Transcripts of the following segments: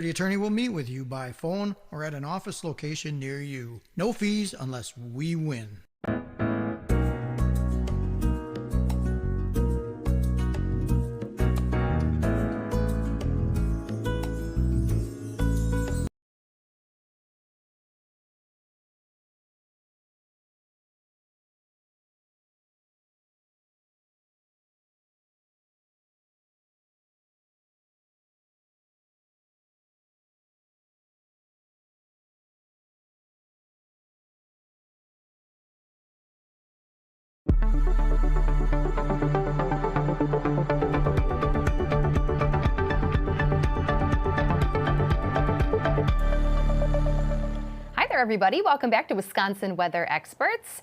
The attorney will meet with you by phone or at an office location near you. No fees unless we win. Hi there, everybody. Welcome back to Wisconsin Weather Experts.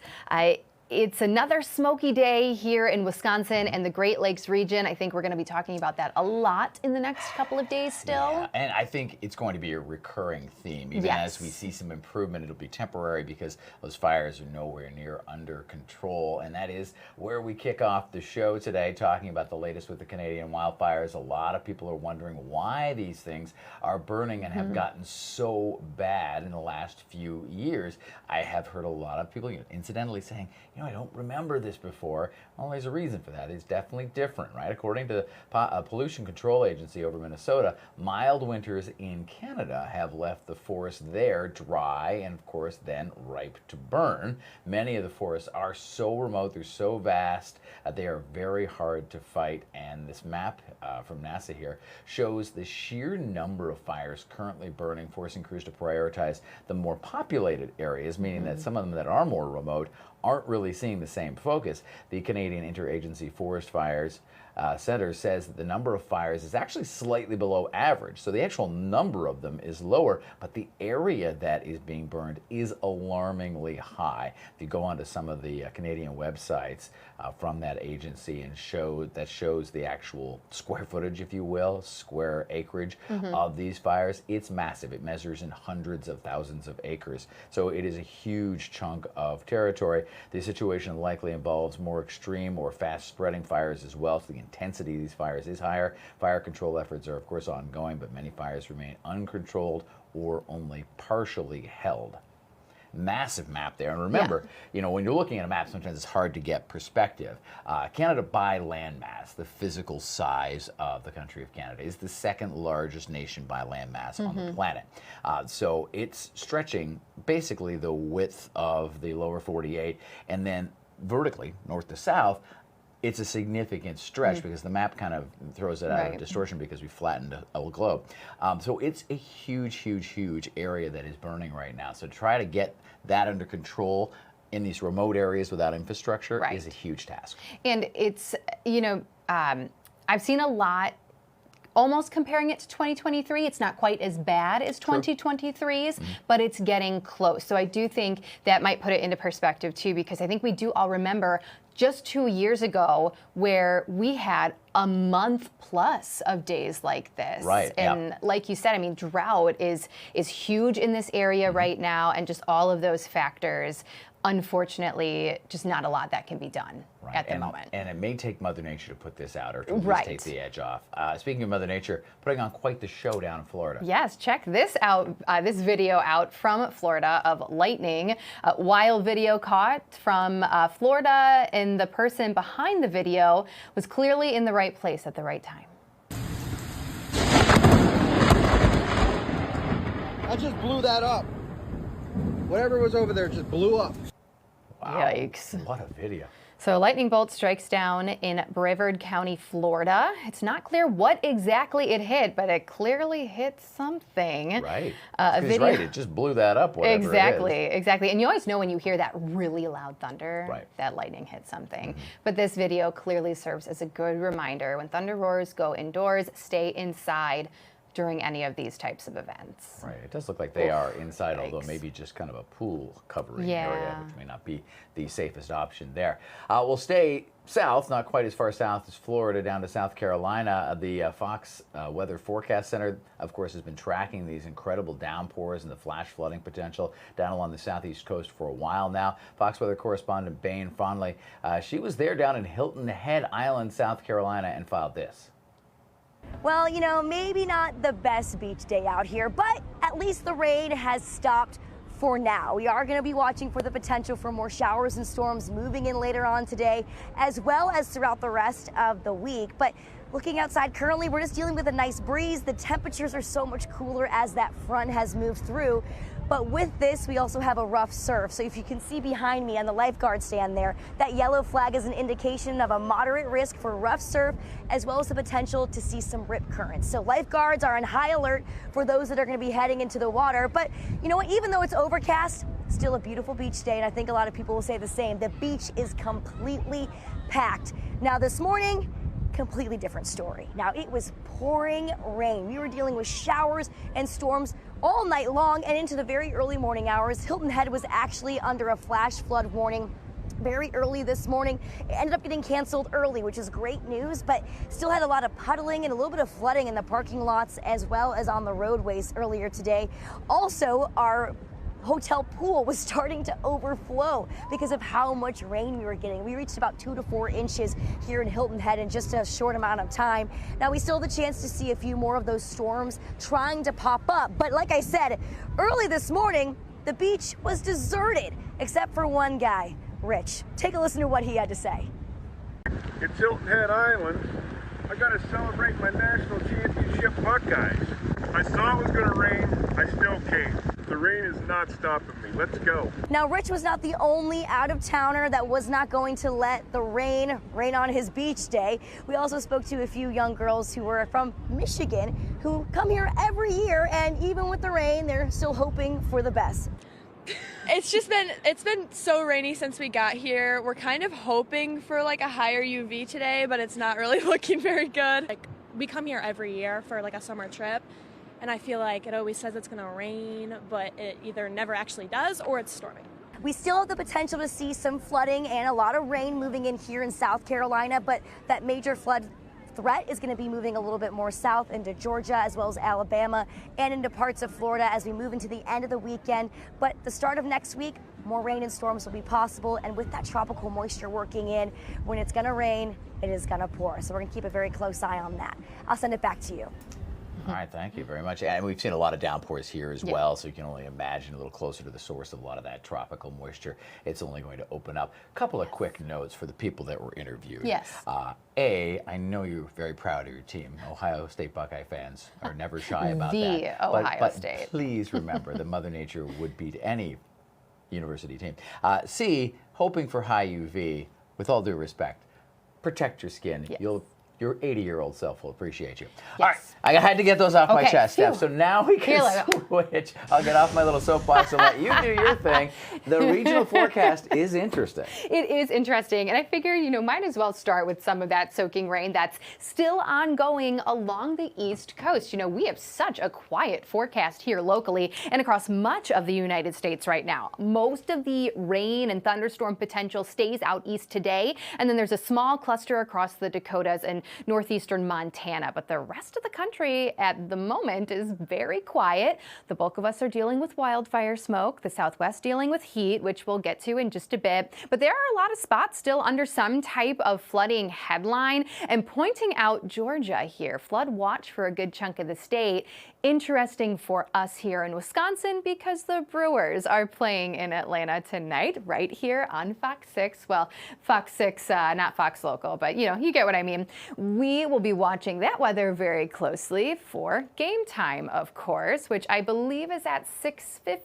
It's another smoky day here in Wisconsin and the Great Lakes region. I think we're going to be talking about that a lot in the next couple of days still. Yeah, and I think it's going to be a recurring theme. Even as we see some improvement, it'll be temporary because those fires are nowhere near under control. And that is where we kick off the show today, talking about the latest with the Canadian wildfires. A lot of people are wondering why these things are burning and have gotten so bad in the last few years. I have heard a lot of people, incidentally saying, I don't remember this before. Well, there's a reason for that. It's definitely different, right? According to the Pollution Control Agency over Minnesota, mild winters in Canada have left the forest there dry and, of course, then ripe to burn. Many of the forests are so remote, they're so vast, they are very hard to fight. And this map from NASA here shows the sheer number of fires currently burning, forcing crews to prioritize the more populated areas, meaning that some of them that are more remote aren't really seeing the same focus. The Canadian Interagency Forest Fires Center says that the number of fires is actually slightly below average. So the actual number of them is lower, but the area that is being burned is alarmingly high. If you go onto some of the Canadian websites from that agency and shows the actual square footage, if you will, square acreage of these fires, it's massive. It measures in hundreds of thousands of acres. So it is a huge chunk of territory. The situation likely involves more extreme or fast-spreading fires as well, so the intensity of these fires is higher. Fire control efforts are, of course, ongoing, but many fires remain uncontrolled or only partially held. Massive map there. And remember, when you're looking at a map, sometimes it's hard to get perspective. Canada by landmass, the physical size of the country of Canada, is the second largest nation by landmass on the planet. So it's stretching basically the width of the lower 48, and then vertically, north to south, it's a significant stretch because the map kind of throws it out of distortion because we flattened a globe. So it's a huge, huge, huge area that is burning right now. So to try to get that under control in these remote areas without infrastructure is a huge task. And it's, I've seen a lot almost comparing it to 2023. It's not quite as bad as 2023's, but it's getting close. So I do think that might put it into perspective too, because I think we do all remember just 2 years ago where we had a month plus of days like this. Right. And like you said, I mean, drought is huge in this area right now, and just all of those factors, unfortunately, just not a lot that can be done at the moment. And it may take Mother Nature to put this out or to at least take the edge off. Speaking of Mother Nature, putting on quite the show down in Florida. Yes, check this out, this video out from Florida of lightning. Wild video caught from Florida, and the person behind the video was clearly in the right place at the right time. I just blew that up. Whatever was over there just blew up. Wow. Yikes. What a video. So a lightning bolt strikes down in Brevard County, Florida. It's not clear what exactly it hit, but it clearly hit something. Right. He's right. It just blew that up, whatever Exactly, it is. exactly. And you always know when you hear that really loud thunder, that lightning hit something. But this video clearly serves as a good reminder. When thunder roars, go indoors, stay inside during any of these types of events. Right. It does look like they are inside, although maybe just kind of a pool covering area, which may not be the safest option there. We'll stay south, not quite as far south as Florida, down to South Carolina. The Fox Weather Forecast Center, of course, has been tracking these incredible downpours and the flash flooding potential down along the southeast coast for a while now. Fox Weather correspondent Bain Fondley, she was there down in Hilton Head Island, South Carolina, and filed this. Well, you know, maybe not the best beach day out here, but at least the rain has stopped for now. We are going to be watching for the potential for more showers and storms moving in later on today, as well as throughout the rest of the week. But looking outside currently, we're just dealing with a nice breeze. The temperatures are so much cooler as that front has moved through. But with this, we also have a rough surf. So if you can see behind me on the lifeguard stand there, that yellow flag is an indication of a moderate risk for rough surf, as well as the potential to see some rip currents. So lifeguards are on high alert for those that are going to be heading into the water. But you know what, even though it's overcast, still a beautiful beach day, and I think a lot of people will say the same. The beach is completely packed. Now this morning, completely different story. Now it was pouring rain. We were dealing with showers and storms all night long and into the very early morning hours. Hilton Head was actually under a flash flood warning very early this morning. It ended up getting canceled early, which is great news, but still had a lot of puddling and a little bit of flooding in the parking lots as well as on the roadways earlier today. Also, our hotel pool was starting to overflow because of how much rain we were getting. We reached about 2 to 4 inches here in Hilton Head in just a short amount of time. Now we still have the chance to see a few more of those storms trying to pop up. But like I said, early this morning, the beach was deserted except for one guy, Rich. Take a listen to what he had to say. It's Hilton Head Island. I gotta celebrate my national championship Buckeyes. I saw it was gonna rain, I still came. The rain is not stopping me. Let's go. Now, Rich was not the only out-of-towner that was not going to let the rain on his beach day. We also spoke to a few young girls who were from Michigan who come here every year, and even with the rain, they're still hoping for the best. It's been so rainy since we got here. We're kind of hoping for like a higher UV today, but it's not really looking very good. Like, we come here every year for like a summer trip, and I feel like it always says it's gonna rain, but it either never actually does or it's storming. We still have the potential to see some flooding and a lot of rain moving in here in South Carolina, but that major flood threat is going to be moving a little bit more south into Georgia as well as Alabama and into parts of Florida as we move into the end of the weekend. But the start of next week, more rain and storms will be possible. And with that tropical moisture working in, when it's going to rain, it is going to pour. So we're going to keep a very close eye on that. I'll send it back to you. All right, thank you very much. And we've seen a lot of downpours here as well, so you can only imagine a little closer to the source of a lot of that tropical moisture. It's only going to open up. A couple of quick notes for the people that were interviewed. Yes. I know you're very proud of your team. Ohio State Buckeye fans are never shy about that. The Ohio State. But please remember that Mother Nature would beat any university team. C, hoping for high UV, with all due respect, protect your skin. Yes. Your 80-year-old self will appreciate you. Yes. All right, I had to get those off my chest, Phew. Steph. So now we can switch. I'll get off my little soapbox and let you do your thing. The regional forecast is interesting. It is interesting, and I figured, might as well start with some of that soaking rain that's still ongoing along the East Coast. We have such a quiet forecast here locally and across much of the United States right now. Most of the rain and thunderstorm potential stays out east today, and then there's a small cluster across the Dakotas and northeastern Montana, but the rest of the country at the moment is very quiet. The bulk of us are dealing with wildfire smoke, the Southwest dealing with heat, which we'll get to in just a bit. But there are a lot of spots still under some type of flooding headline, and pointing out Georgia here, flood watch for a good chunk of the state. Interesting for us here in Wisconsin because the Brewers are playing in Atlanta tonight, right here on Fox 6. Well, Fox 6, not Fox Local, but you get what I mean. We will be watching that weather very closely for game time, of course, which I believe is at 6:15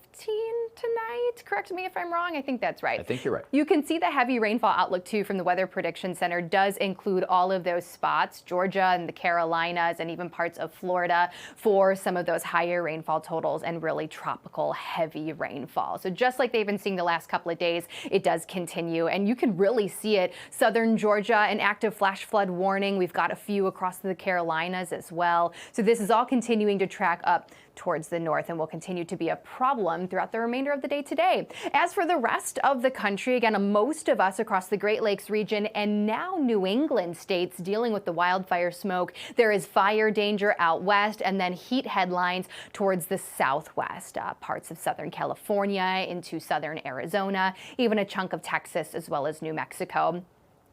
tonight. Correct me if I'm wrong. I think that's right. I think you're right. You can see the heavy rainfall outlook, too, from the Weather Prediction Center does include all of those spots, Georgia and the Carolinas and even parts of Florida for some of those higher rainfall totals and really tropical heavy rainfall. So just like they've been seeing the last couple of days, it does continue. And you can really see it. Southern Georgia, an active flash flood warning. We've got a few across the Carolinas as well. So this is all continuing to track up towards the north and will continue to be a problem throughout the remainder of the day today. As for the rest of the country, again, most of us across the Great Lakes region and now New England states dealing with the wildfire smoke. There is fire danger out west and then heat headlines towards the southwest, parts of Southern California into southern Arizona, even a chunk of Texas as well as New Mexico.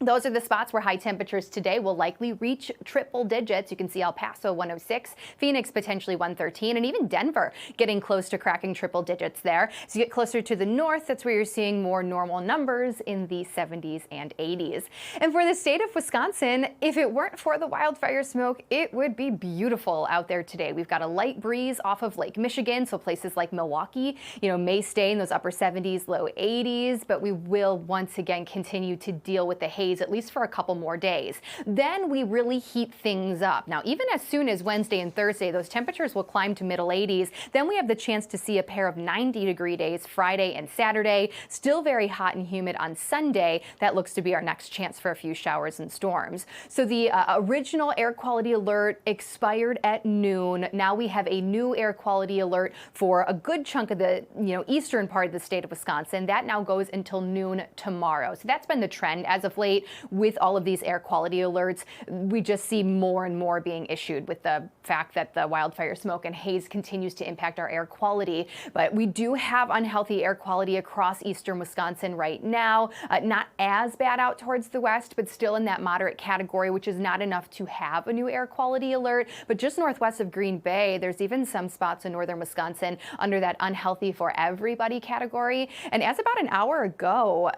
Those are the spots where high temperatures today will likely reach triple digits. You can see El Paso 106, Phoenix potentially 113, and even Denver getting close to cracking triple digits there. As you get closer to the north, that's where you're seeing more normal numbers in the 70s and 80s. And for the state of Wisconsin, if it weren't for the wildfire smoke, it would be beautiful out there today. We've got a light breeze off of Lake Michigan, so places like Milwaukee, may stay in those upper 70s, low 80s, but we will once again continue to deal with the haze at least for a couple more days. Then we really heat things up. Now, even as soon as Wednesday and Thursday, those temperatures will climb to middle 80s. Then we have the chance to see a pair of 90-degree days Friday and Saturday. Still very hot and humid on Sunday. That looks to be our next chance for a few showers and storms. So the original air quality alert expired at noon. Now we have a new air quality alert for a good chunk of the eastern part of the state of Wisconsin. That now goes until noon tomorrow. So that's been the trend as of late. With all of these air quality alerts, we just see more and more being issued with the fact that the wildfire smoke and haze continues to impact our air quality. But we do have unhealthy air quality across eastern Wisconsin right now. Not as bad out towards the west, but still in that moderate category, which is not enough to have a new air quality alert. But just northwest of Green Bay, there's even some spots in northern Wisconsin under that unhealthy for everybody category. And as about an hour ago,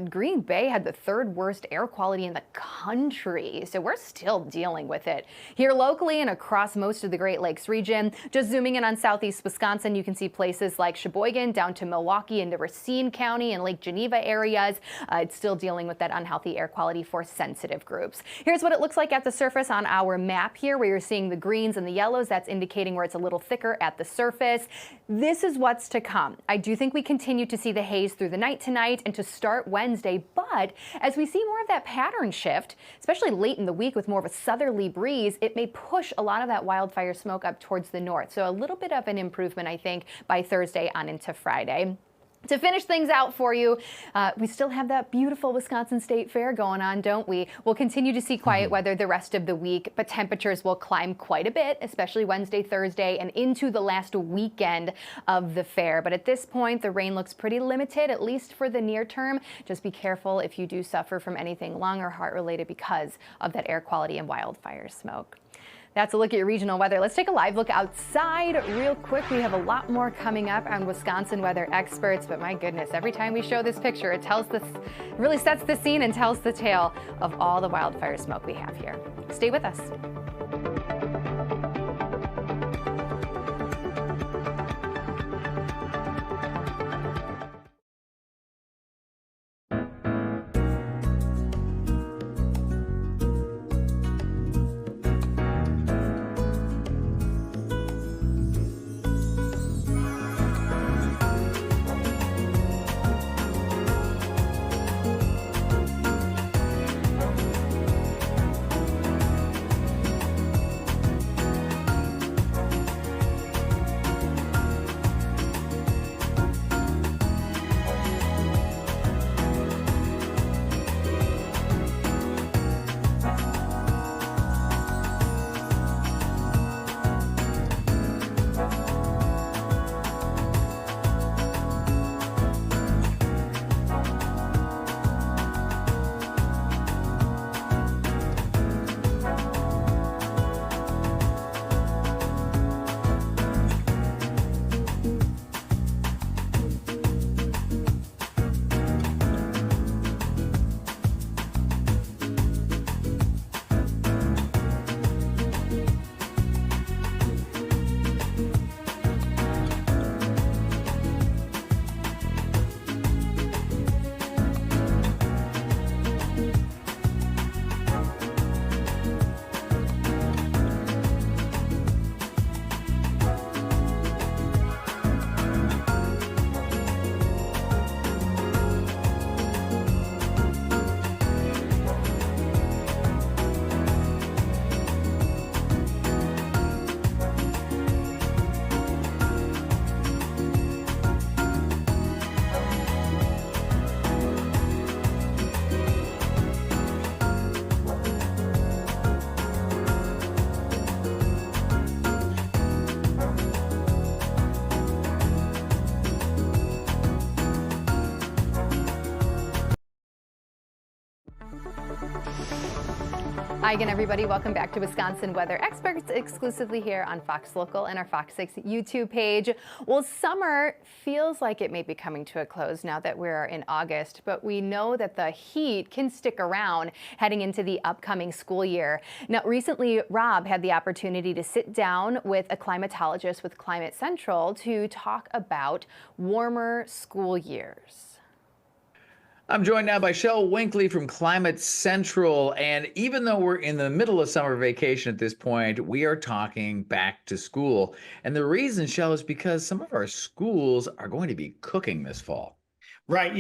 Green Bay had the third worst air quality in the country. So we're still dealing with it here locally and across most of the Great Lakes region. Just zooming in on southeast Wisconsin, you can see places like Sheboygan down to Milwaukee into Racine County and Lake Geneva areas. It's still dealing with that unhealthy air quality for sensitive groups. Here's what it looks like at the surface on our map here, where you're seeing the greens and the yellows. That's indicating where it's a little thicker at the surface. This is what's to come. I do think we continue to see the haze through the night tonight and to start Wednesday, but as we see more of that pattern shift, especially late in the week with more of a southerly breeze, it may push a lot of that wildfire smoke up towards the north. So a little bit of an improvement, I think, by Thursday on into Friday. To finish things out for you, we still have that beautiful Wisconsin State Fair going on, don't we? We'll continue to see quiet weather the rest of the week, but temperatures will climb quite a bit, especially Wednesday, Thursday, and into the last weekend of the fair. But at this point, the rain looks pretty limited, at least for the near term. Just be careful if you do suffer from anything lung or heart related because of that air quality and wildfire smoke. That's a look at your regional weather. Let's take a live look outside real quick. We have a lot more coming up on Wisconsin weather experts, but my goodness, every time we show this picture, it really sets the scene and tells the tale of all the wildfire smoke we have here. Stay with us. Hi again, everybody. Welcome back to Wisconsin Weather Experts, exclusively here on Fox Local and our Fox 6 YouTube page. Well, summer feels like it may be coming to a close now that we're in August, but we know that the heat can stick around heading into the upcoming school year. Now, recently, Rob had the opportunity to sit down with a climatologist with Climate Central to talk about warmer school years. I'm joined now by Shel Winkley from Climate Central, and even though we're in the middle of summer vacation at this point, we are talking back to school. And the reason, Shel, is because some of our schools are going to be cooking this fall. Right.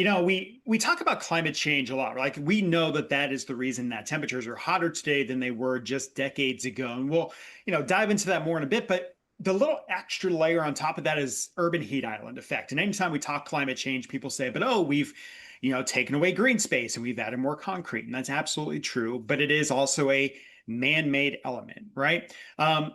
We talk about climate change a lot. Like we know that is the reason that temperatures are hotter today than they were just decades ago. And we'll, dive into that more in a bit. But the little extra layer on top of that is urban heat island effect. And anytime we talk climate change, people say, but we've taken away green space and we've added more concrete. And that's absolutely true. But it is also a man-made element, right?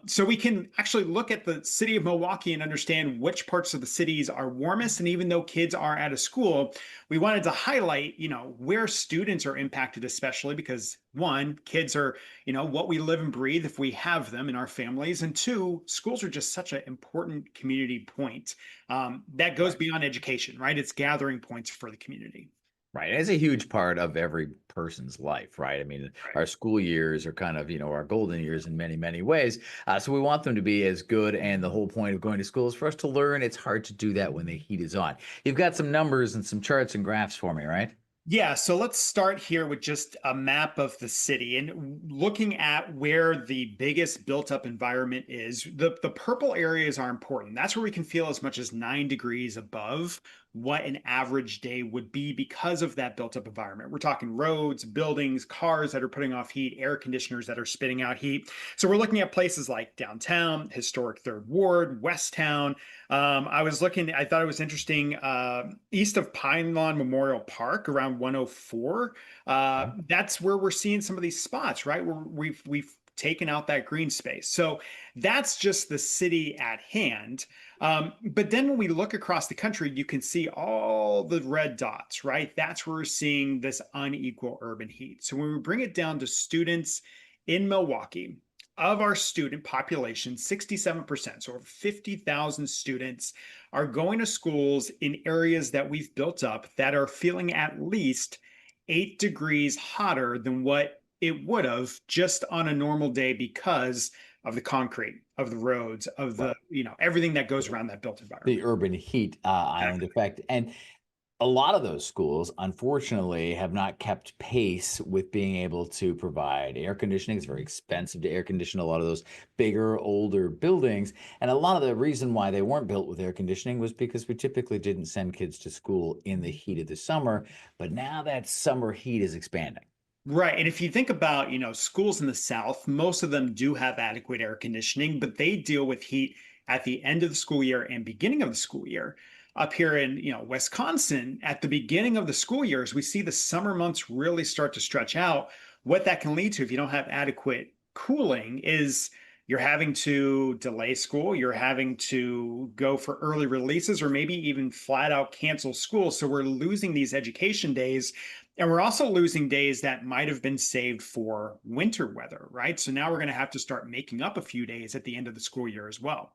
So we can actually look at the city of Milwaukee and understand which parts of the cities are warmest. And even though kids are at a school, we wanted to highlight, where students are impacted, especially because one, kids are, what we live and breathe if we have them in our families. And two, schools are just such an important community point that goes beyond education, right? It's gathering points for the community. Right. It's a huge part of every person's life, right? I mean, our school years are kind of, our golden years in many, many ways. So we want them to be as good. And the whole point of going to school is for us to learn. It's hard to do that when the heat is on. You've got some numbers and some charts and graphs for me, right? Yeah, so let's start here with just a map of the city and looking at where the biggest built up environment is. The purple areas are important. That's where we can feel as much as 9 degrees above what an average day would be because of that built up environment. We're talking roads, buildings, cars that are putting off heat, air conditioners that are spitting out heat. So we're looking at places like downtown, historic Third Ward, West Town. I thought it was interesting, east of Pine Lawn Memorial Park around 104. That's where we're seeing some of these spots, right? Where we've taken out that green space. So that's just the city at hand. But then when we look across the country, you can see all the red dots, right? That's where we're seeing this unequal urban heat. So when we bring it down to students in Milwaukee, of our student population, 67%, so over 50,000 students are going to schools in areas that we've built up that are feeling at least 8 degrees hotter than what it would have just on a normal day because of the concrete, of the roads, of the, everything that goes around that built environment. The urban heat island effect. And a lot of those schools, unfortunately, have not kept pace with being able to provide air conditioning. It's very expensive to air condition a lot of those bigger, older buildings. And a lot of the reason why they weren't built with air conditioning was because we typically didn't send kids to school in the heat of the summer. But now that summer heat is expanding. Right. And if you think about, schools in the South, most of them do have adequate air conditioning, but they deal with heat at the end of the school year and beginning of the school year. Up here in, Wisconsin, at the beginning of the school years, we see the summer months really start to stretch out. What that can lead to if you don't have adequate cooling is you're having to delay school, you're having to go for early releases, or maybe even flat out cancel school. So we're losing these education days. And we're also losing days that might have been saved for winter weather, right? So now we're going to have to start making up a few days at the end of the school year as well.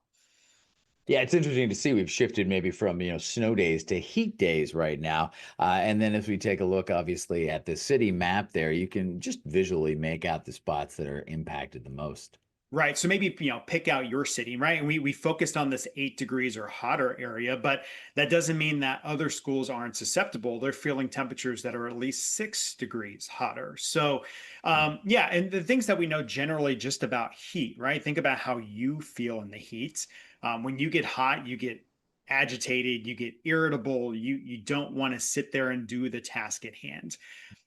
Yeah, it's interesting to see we've shifted maybe from, snow days to heat days right now. And then if we take a look, obviously, at the city map there, you can just visually make out the spots that are impacted the most. Right. So maybe, pick out your city, right? And we focused on this 8 degrees or hotter area, but that doesn't mean that other schools aren't susceptible. They're feeling temperatures that are at least 6 degrees hotter. So, yeah. And the things that we know generally just about heat, right? Think about how you feel in the heat. When you get hot, you get agitated, you get irritable, you don't want to sit there and do the task at hand.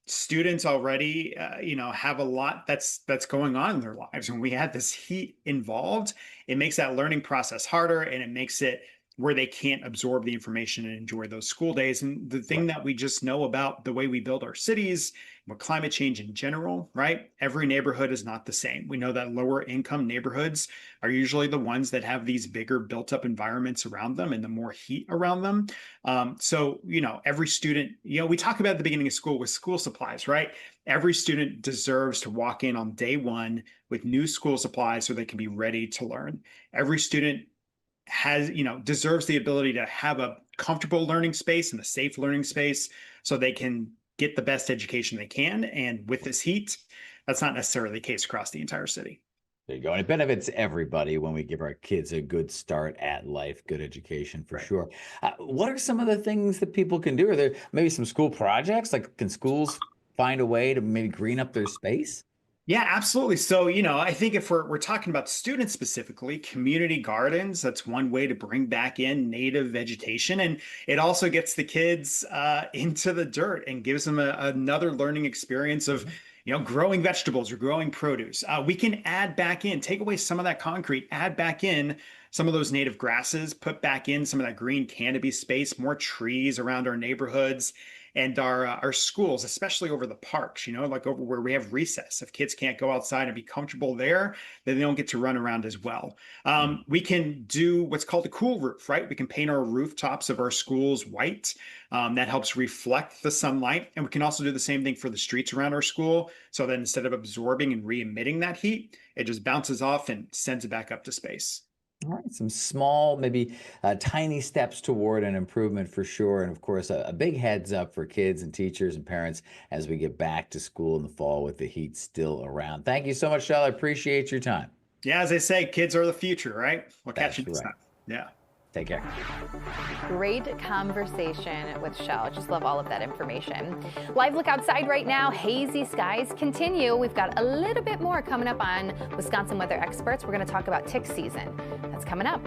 Students already, have a lot that's going on in their lives. When we have this heat involved, it makes that learning process harder and it makes it where they can't absorb the information and enjoy those school days. And the thing that we just know about the way we build our cities, with climate change in general, right? Every neighborhood is not the same. We know that lower income neighborhoods are usually the ones that have these bigger built up environments around them and the more heat around them. So, every student, we talk about at the beginning of school with school supplies, right? Every student deserves to walk in on day one with new school supplies so they can be ready to learn. Every student deserves the ability to have a comfortable learning space and a safe learning space so they can get the best education they can. And with this heat, that's not necessarily the case across the entire city. There you go. And it benefits everybody when we give our kids a good start at life, good education for sure. What are some of the things that people can do? Are there maybe some school projects? Like, can schools find a way to maybe green up their space? Yeah, absolutely. So, I think if we're talking about students specifically, community gardens, that's one way to bring back in native vegetation. And it also gets the kids into the dirt and gives them another learning experience of, growing vegetables or growing produce. We can add back in, take away some of that concrete, add back in some of those native grasses, put back in some of that green canopy space, more trees around our neighborhoods. And our schools, especially over the parks, like over where we have recess. If kids can't go outside and be comfortable there, then they don't get to run around as well. We can do what's called a cool roof, right? We can paint our rooftops of our schools white. That helps reflect the sunlight. And we can also do the same thing for the streets around our school. So that instead of absorbing and re-emitting that heat, it just bounces off and sends it back up to space. All right, some small, maybe tiny steps toward an improvement for sure. And of course, a big heads up for kids and teachers and parents as we get back to school in the fall with the heat still around. Thank you so much, Shell. I appreciate your time. Yeah, as they say, kids are the future, right? We'll catch you next time. Yeah. Take care. Great conversation with Shell. Just love all of that information. Live look outside right now. Hazy skies continue. We've got a little bit more coming up on Wisconsin Weather Experts. We're going to talk about tick season. That's coming up.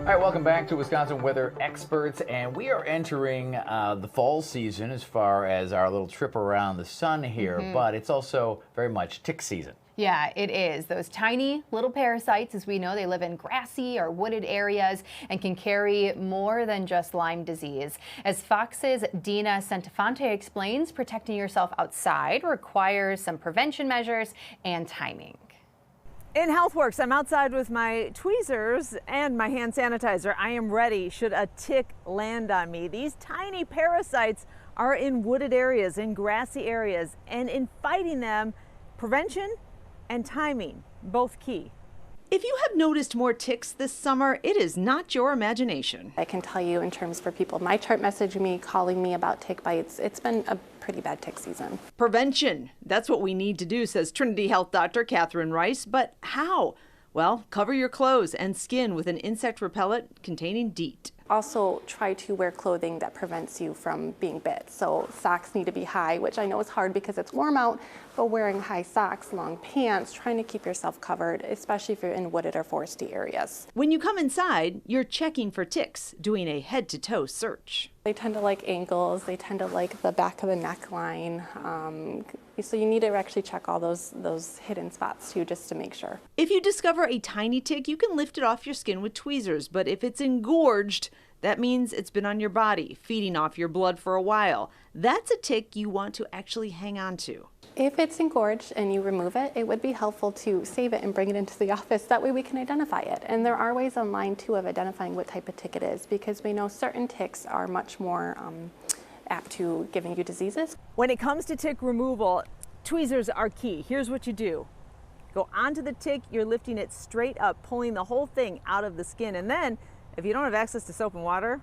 All right, welcome back to Wisconsin Weather Experts, and we are entering the fall season as far as our little trip around the sun here, but it's also very much tick season. Yeah, it is. Those tiny little parasites, as we know, they live in grassy or wooded areas and can carry more than just Lyme disease. As Fox's Dina Centofanti explains, protecting yourself outside requires some prevention measures and timing. In HealthWorks, I'm outside with my tweezers and my hand sanitizer. I am ready should a tick land on me. These tiny parasites are in wooded areas, in grassy areas, and in fighting them, prevention and timing, both key. If you have noticed more ticks this summer, it is not your imagination. I can tell you in terms for people, my chart messaging me, calling me about tick bites, it's been a pretty bad tick season. Prevention, that's what we need to do, says Trinity Health Dr. Catherine Rice. But how? Well, cover your clothes and skin with an insect repellent containing DEET. Also, try to wear clothing that prevents you from being bit. So socks need to be high, which I know is hard because it's warm out, but wearing high socks, long pants, trying to keep yourself covered, especially if you're in wooded or foresty areas. When you come inside, you're checking for ticks, doing a head-to-toe search. They tend to like ankles, they tend to like the back of the neckline. So you need to actually check all those hidden spots too, just to make sure. If you discover a tiny tick, you can lift it off your skin with tweezers, but if it's engorged, that means it's been on your body, feeding off your blood for a while. That's a tick you want to actually hang on to. If it's engorged and you remove it, it would be helpful to save it and bring it into the office. That way we can identify it. And there are ways online too of identifying what type of tick it is, because we know certain ticks are much more apt to giving you diseases. When it comes to tick removal, tweezers are key. Here's what you do. Go onto the tick, you're lifting it straight up, pulling the whole thing out of the skin. And then, if you don't have access to soap and water,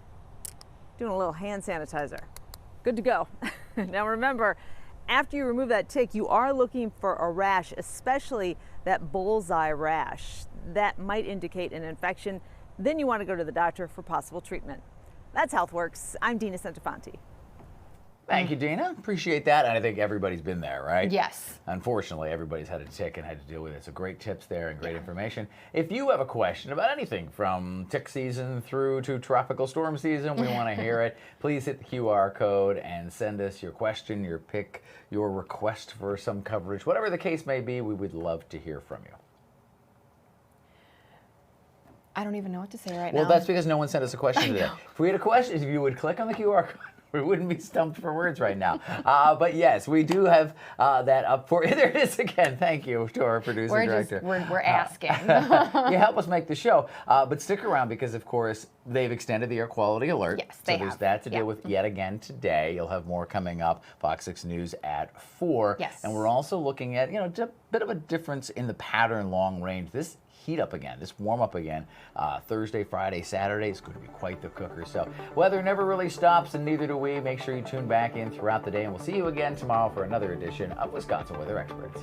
doing a little hand sanitizer. Good to go. Now remember, after you remove that tick, you are looking for a rash, especially that bullseye rash. That might indicate an infection. Then you want to go to the doctor for possible treatment. That's HealthWorks. I'm Dina Centofanti. Thank you, Dina. Appreciate that. And I think everybody's been there, right? Yes. Unfortunately, everybody's had a tick and had to deal with it. So great tips there and great information. If you have a question about anything from tick season through to tropical storm season, we want to hear it. Please hit the QR code and send us your question, your pick, your request for some coverage. Whatever the case may be, we would love to hear from you. I don't even know what to say right now. Well, that's because no one sent us a question today. If we had a question, if you would click on the QR code, we wouldn't be stumped for words right now. But yes, we do have that up for you. There it is again. Thank you to our producer director. We're asking. You help us make the show. But stick around because, of course, they've extended the air quality alert. Yes, they So there's have. that to deal with yet again today. You'll have more coming up. Fox 6 News at 4. Yes. And we're also looking at, a bit of a difference in the pattern long range. This heat up again, this warm up again. Thursday, Friday, Saturday is going to be quite the cooker. So weather never really stops, and neither do we. Make sure you tune back in throughout the day, and we'll see you again tomorrow for another edition of Wisconsin Weather Experts.